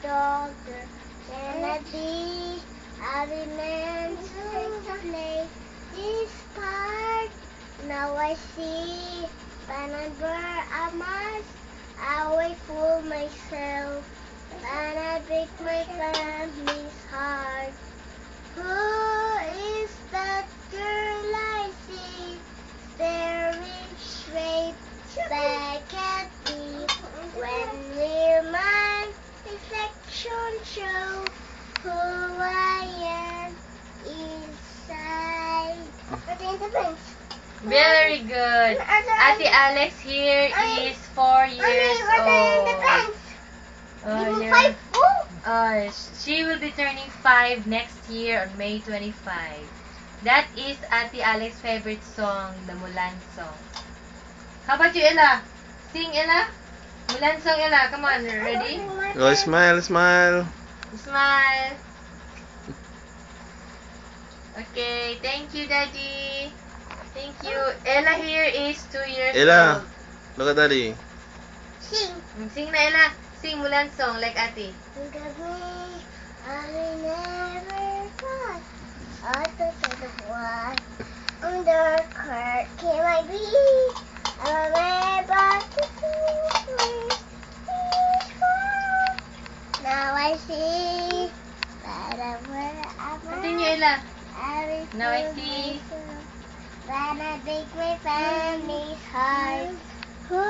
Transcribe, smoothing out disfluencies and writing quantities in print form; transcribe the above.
doctor. Can I be a man to play this part? Now I see whenever I must, I will fool myself and I break my family's heart. Who is that girl I see staring straight back at me? When will my reflection show who I am inside? Very good. Ate Alex here is 4 years old. Oh, yeah. She will be turning 5 next year on May 25. That is Ate Alex's favorite song, the Mulan song. How about you, Ella? Sing, Ella. Mulan song, Ella. Come on, ready? Oh, smile, smile. Smile. Okay, thank you, Daddy. Thank you. Ella here is 2 years Ella, old. look at daddy. Sing. Sing na, Ella. Sing Mulan song like Ate. Look at me, I will never fall. Out of the one under curtain. Can I be? I'm about to see. Now I see that I'm where I'm Continue, Ella. at. Now I see. When I break my family's heart. Who